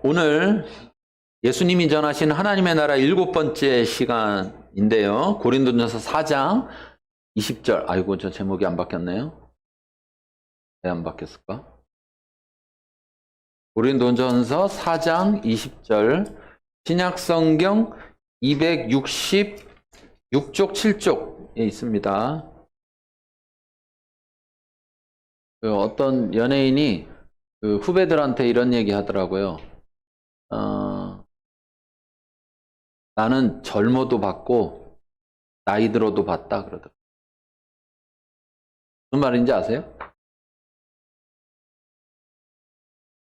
오늘 예수님이 전하신 하나님의 나라 7번째 시간인데요. 고린도전서 4장 20절. 아이고, 저 제목이 안 바뀌었네요. 왜 안 바뀌었을까? 고린도전서 4장 20절. 신약성경 266쪽 7쪽에 있습니다. 어떤 연예인이 후배들한테 이런 얘기 하더라고요. 나는 젊어도 봤고 나이 들어도 봤다 그러더라고요. 무슨 말인지 아세요?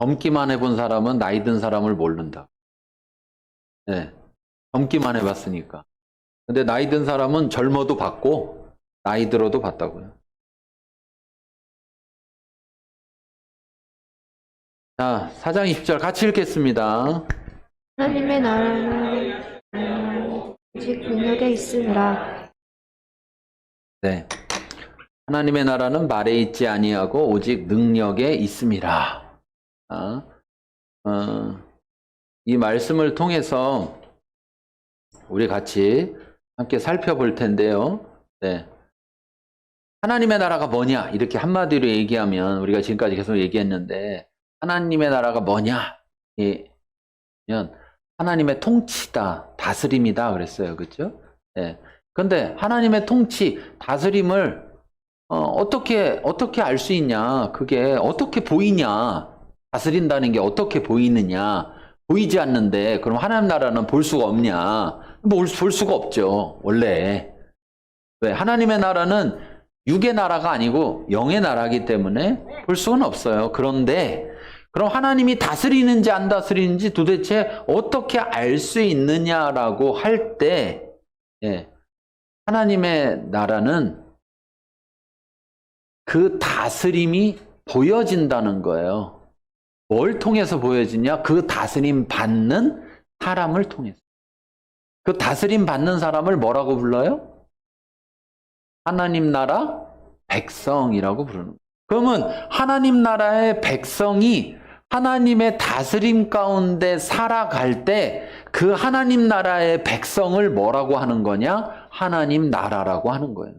젊기만 해본 사람은 나이 든 사람을 모른다. 네, 젊기만 해봤으니까. 근데 나이 든 사람은 젊어도 봤고 나이 들어도 봤다고요. 자, 4장 20절 같이 읽겠습니다. 하나님의 나라는 오직 능력에 있으니라. 네, 하나님의 나라는 말에 있지 아니하고 오직 능력에 있음이라. 이 말씀을 통해서 우리 같이 함께 살펴볼 텐데요. 네, 하나님의 나라가 뭐냐 이렇게 한마디로 얘기하면 우리가 지금까지 계속 얘기했는데 하나님의 나라가 뭐냐? 하나님의 통치다, 다스림이다 그랬어요. 그렇죠? 네. 근데 하나님의 통치, 다스림을 어떻게 알 수 있냐? 그게 어떻게 보이냐? 다스린다는 게 어떻게 보이느냐? 보이지 않는데 그럼 하나님 나라는 볼 수가 없냐? 볼 수가 없죠. 원래. 왜? 하나님의 나라는 육의 나라가 아니고 영의 나라이기 때문에 볼 수는 없어요. 그런데 그럼 하나님이 다스리는지 안 다스리는지 도대체 어떻게 알 수 있느냐라고 할 때, 하나님의 나라는 그 다스림이 보여진다는 거예요. 뭘 통해서 보여지냐? 그 다스림 받는 사람을 통해서. 그 다스림 받는 사람을 뭐라고 불러요? 하나님 나라 백성이라고 부르는 거예요. 그러면 하나님 나라의 백성이 하나님의 다스림 가운데 살아갈 때 그 하나님 나라의 백성을 뭐라고 하는 거냐? 하나님 나라라고 하는 거예요.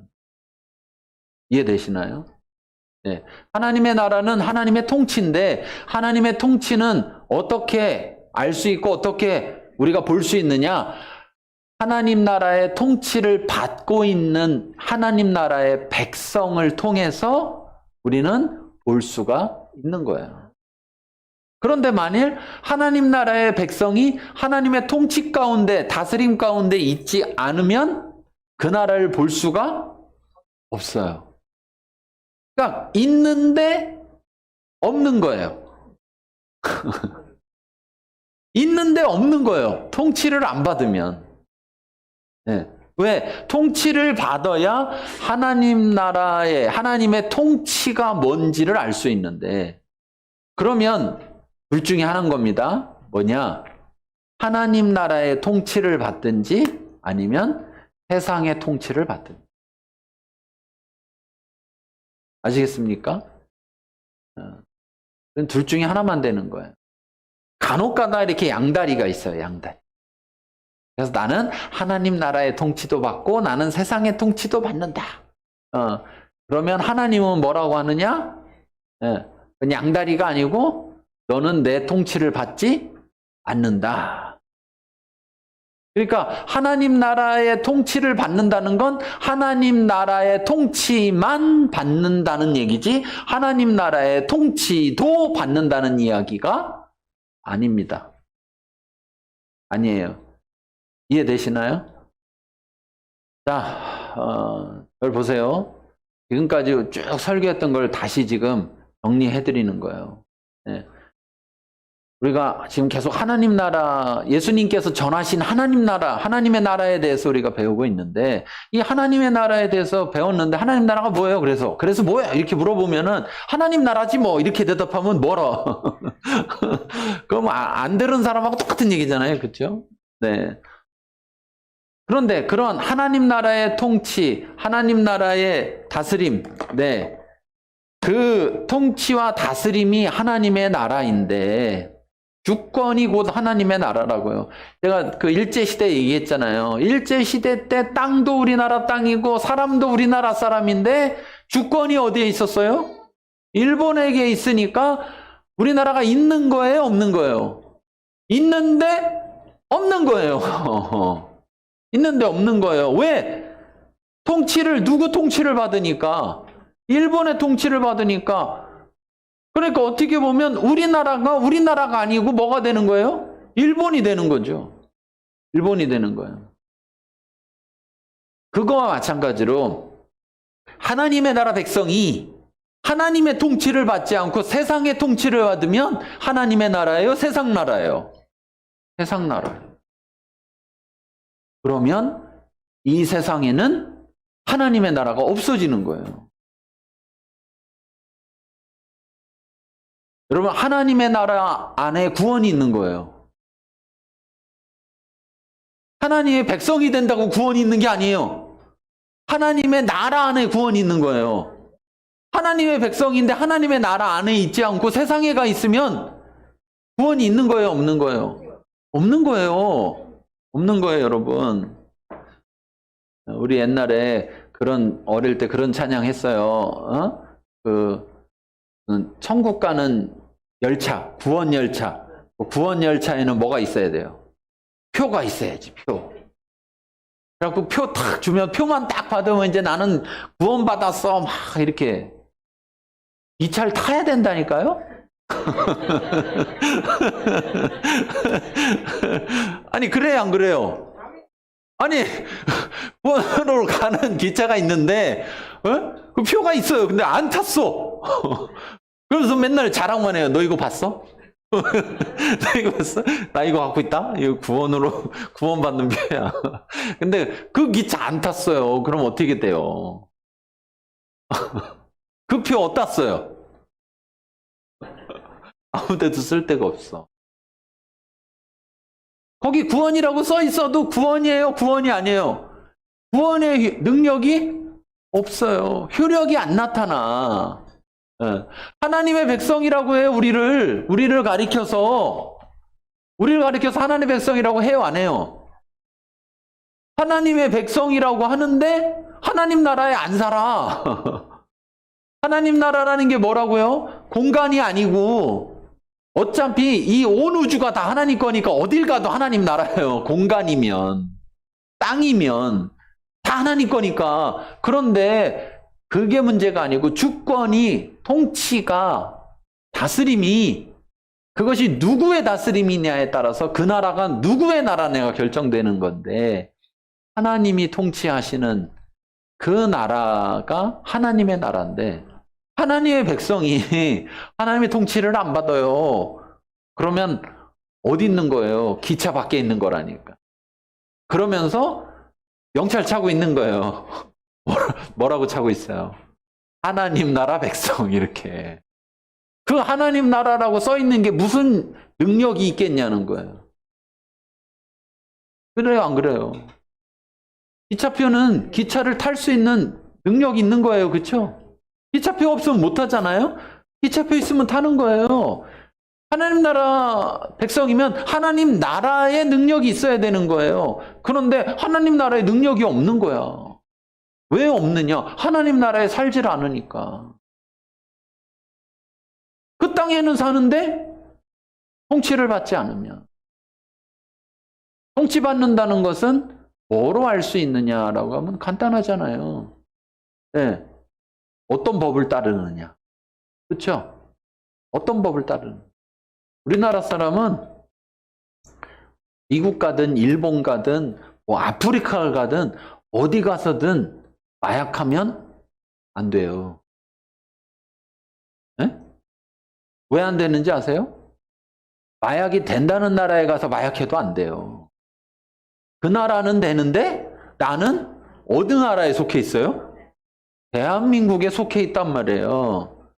이해되시나요? 네. 하나님의 나라는 하나님의 통치인데 하나님의 통치는 어떻게 알 수 있고 어떻게 우리가 볼 수 있느냐? 하나님 나라의 통치를 받고 있는 하나님 나라의 백성을 통해서 우리는 볼 수가 있는 거예요. 그런데 만일 하나님 나라의 백성이 하나님의 통치 가운데, 다스림 가운데 있지 않으면 그 나라를 볼 수가 없어요. 그러니까 있는데 없는 거예요. 있는데 없는 거예요. 통치를 안 받으면. 네. 왜? 통치를 받아야 하나님 나라의, 하나님의 통치가 뭔지를 알 수 있는데, 그러면 둘 중에 하나인 겁니다. 뭐냐? 하나님 나라의 통치를 받든지 아니면 세상의 통치를 받든지. 아시겠습니까? 둘 중에 하나만 되는 거예요. 간혹가다 이렇게 양다리가 있어요. 양다리. 그래서 나는 하나님 나라의 통치도 받고 나는 세상의 통치도 받는다. 그러면 하나님은 뭐라고 하느냐? 양다리가 아니고 너는 내 통치를 받지 않는다. 그러니까 하나님 나라의 통치를 받는다는 건 하나님 나라의 통치만 받는다는 얘기지 하나님 나라의 통치도 받는다는 이야기가 아닙니다. 아니에요. 이해되시나요? 자, 여기 보세요. 지금까지 쭉 설교했던 걸 다시 지금 정리해드리는 거예요. 네. 우리가 지금 계속 하나님 나라, 예수님께서 전하신 하나님 나라, 하나님의 나라에 대해서 우리가 배우고 있는데, 이 하나님의 나라에 대해서 배웠는데, 하나님 나라가 뭐예요? 그래서 뭐야? 이렇게 물어보면은, 하나님 나라지 뭐, 이렇게 대답하면 뭐라? 그럼 안 들은 사람하고 똑같은 얘기잖아요. 그렇죠? 네. 그런데 그런 하나님 나라의 통치, 하나님 나라의 다스림, 네. 그 통치와 다스림이 하나님의 나라인데, 주권이 곧 하나님의 나라라고요. 제가 그 일제시대 얘기했잖아요. 일제시대 때 땅도 우리나라 땅이고 사람도 우리나라 사람인데 주권이 어디에 있었어요? 일본에게 있으니까 우리나라가 있는 거예요? 없는 거예요? 있는데 없는 거예요. 있는데 없는 거예요. 왜? 누구 통치를 받으니까? 일본의 통치를 받으니까. 그러니까 어떻게 보면 우리나라가 아니고 뭐가 되는 거예요? 일본이 되는 거죠. 일본이 되는 거예요. 그거와 마찬가지로 하나님의 나라 백성이 하나님의 통치를 받지 않고 세상의 통치를 받으면 하나님의 나라예요? 세상 나라예요? 세상 나라예요. 그러면 이 세상에는 하나님의 나라가 없어지는 거예요. 여러분, 하나님의 나라 안에 구원이 있는 거예요. 하나님의 백성이 된다고 구원이 있는 게 아니에요. 하나님의 나라 안에 구원이 있는 거예요. 하나님의 백성인데 하나님의 나라 안에 있지 않고 세상에 가 있으면 구원이 있는 거예요? 없는 거예요? 없는 거예요. 없는 거예요, 여러분. 우리 옛날에 어릴 때 그런 찬양 했어요. 천국 가는 열차, 구원 열차. 구원 열차에는 뭐가 있어야 돼요? 표가 있어야지, 표. 그래갖고 표 탁 주면 표만 딱 받으면 이제 나는 구원받았어. 막 이렇게. 이 차를 타야 된다니까요? 아니, 그래요, 안 그래요? 아니, 구원으로 가는 기차가 있는데, 그 표가 있어요. 근데 안 탔어. 그래서 맨날 자랑만 해요. 너 이거 봤어? 나 이거 봤어? 나 이거 갖고 있다? 이거 구원받는 표야. 근데 그 기차 안 탔어요. 그럼 어떻게 돼요? 그 표 어디다 써요? 아무 데도 쓸 데가 없어. 거기 구원이라고 써 있어도 구원이에요? 구원이 아니에요? 구원의 능력이 없어요. 효력이 안 나타나. 하나님의 백성이라고 해요, 우리를 가리켜서 하나님의 백성이라고 해요, 안 해요? 하나님의 백성이라고 하는데 하나님 나라에 안 살아. 하나님 나라라는 게 뭐라고요? 공간이 아니고 어차피 이 온 우주가 다 하나님 거니까 어딜 가도 하나님 나라예요. 공간이면, 땅이면 다 하나님 거니까. 그런데 그게 문제가 아니고 주권이, 통치가, 다스림이 그것이 누구의 다스림이냐에 따라서 그 나라가 누구의 나라냐가 결정되는 건데, 하나님이 통치하시는 그 나라가 하나님의 나라인데 하나님의 백성이 하나님의 통치를 안 받아요. 그러면 어디 있는 거예요? 기차 밖에 있는 거라니까. 그러면서 명찰 차고 있는 거예요. 뭐라고 차고 있어요? 하나님 나라 백성, 이렇게. 그 하나님 나라라고 써 있는 게 무슨 능력이 있겠냐는 거예요. 그래요, 안 그래요? 기차표는 기차를 탈 수 있는 능력이 있는 거예요. 그렇죠? 기차표 없으면 못 타잖아요? 기차표 있으면 타는 거예요. 하나님 나라 백성이면 하나님 나라의 능력이 있어야 되는 거예요. 그런데 하나님 나라의 능력이 없는 거야. 왜 없느냐? 하나님 나라에 살질 않으니까. 그 땅에는 사는데 통치를 받지 않으면. 통치받는다는 것은 뭐로 알 수 있느냐라고 하면 간단하잖아요. 네. 어떤 법을 따르느냐. 그렇죠? 어떤 법을 따르느냐. 우리나라 사람은 미국 가든 일본 가든 뭐 아프리카를 가든 어디 가서든 마약하면 안 돼요. 네? 왜 안 되는지 아세요? 마약이 된다는 나라에 가서 마약해도 안 돼요. 그 나라는 되는데 나는 어느 나라에 속해 있어요? 대한민국에 속해 있단 말이에요.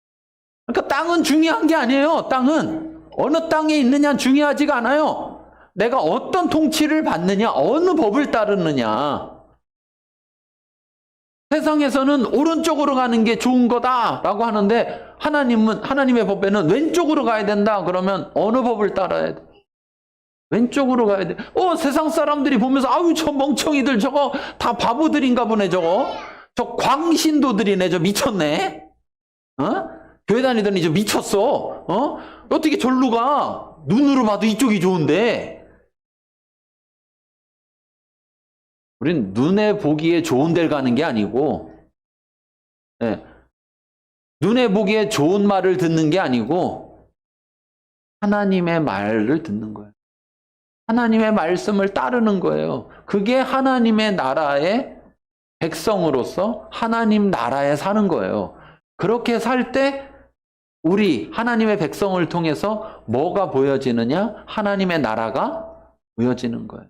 그러니까 땅은 중요한 게 아니에요. 땅은 어느 땅에 있느냐 중요하지가 않아요. 내가 어떤 통치를 받느냐, 어느 법을 따르느냐. 세상에서는 오른쪽으로 가는 게 좋은 거다라고 하는데 하나님의 법에는 왼쪽으로 가야 된다. 그러면 어느 법을 따라야 돼? 왼쪽으로 가야 돼. 세상 사람들이 보면서 아유 저 멍청이들 저거 다 바보들인가 보네 저거. 저 광신도들이네 저 미쳤네. 교회 다니더니 저 미쳤어. 어떻게 절로 가? 눈으로 봐도 이쪽이 좋은데. 우린 눈에 보기에 좋은 데를 가는 게 아니고, 눈에 보기에 좋은 말을 듣는 게 아니고, 하나님의 말을 듣는 거예요. 하나님의 말씀을 따르는 거예요. 그게 하나님의 나라의 백성으로서 하나님 나라에 사는 거예요. 그렇게 살 때 우리 하나님의 백성을 통해서 뭐가 보여지느냐? 하나님의 나라가 보여지는 거예요.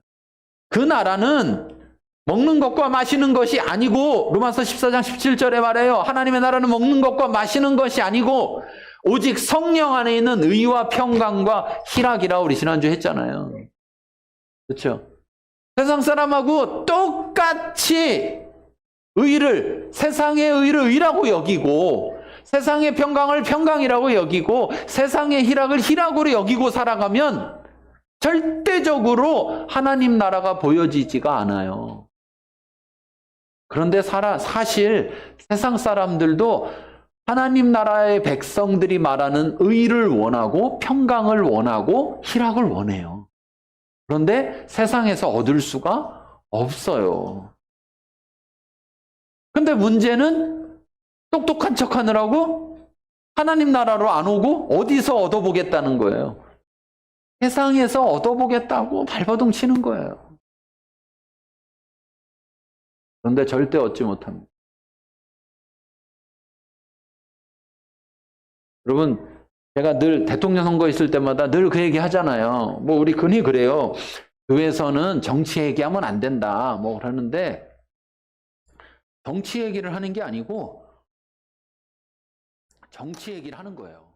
그 나라는 먹는 것과 마시는 것이 아니고, 로마서 14장 17절에 말해요. 하나님의 나라는 먹는 것과 마시는 것이 아니고 오직 성령 안에 있는 의와 평강과 희락이라 우리 지난주에 했잖아요. 그렇죠? 세상 사람하고 똑같이 세상의 의를 의라고 여기고, 세상의 평강을 평강이라고 여기고, 세상의 희락을 희락으로 여기고 살아가면 절대적으로 하나님 나라가 보여지지가 않아요. 그런데 사실 세상 사람들도 하나님 나라의 백성들이 말하는 의를 원하고 평강을 원하고 희락을 원해요. 그런데 세상에서 얻을 수가 없어요. 근데 문제는 똑똑한 척 하느라고 하나님 나라로 안 오고 어디서 얻어보겠다는 거예요. 세상에서 얻어보겠다고 발버둥 치는 거예요. 그런데 절대 얻지 못합니다. 여러분, 제가 늘 대통령 선거 있을 때마다 늘 그 얘기 하잖아요. 우리 흔히 그래요. 교회에서는 정치 얘기하면 안 된다. 그러는데, 정치 얘기를 하는 게 아니고, 정치 얘기를 하는 거예요.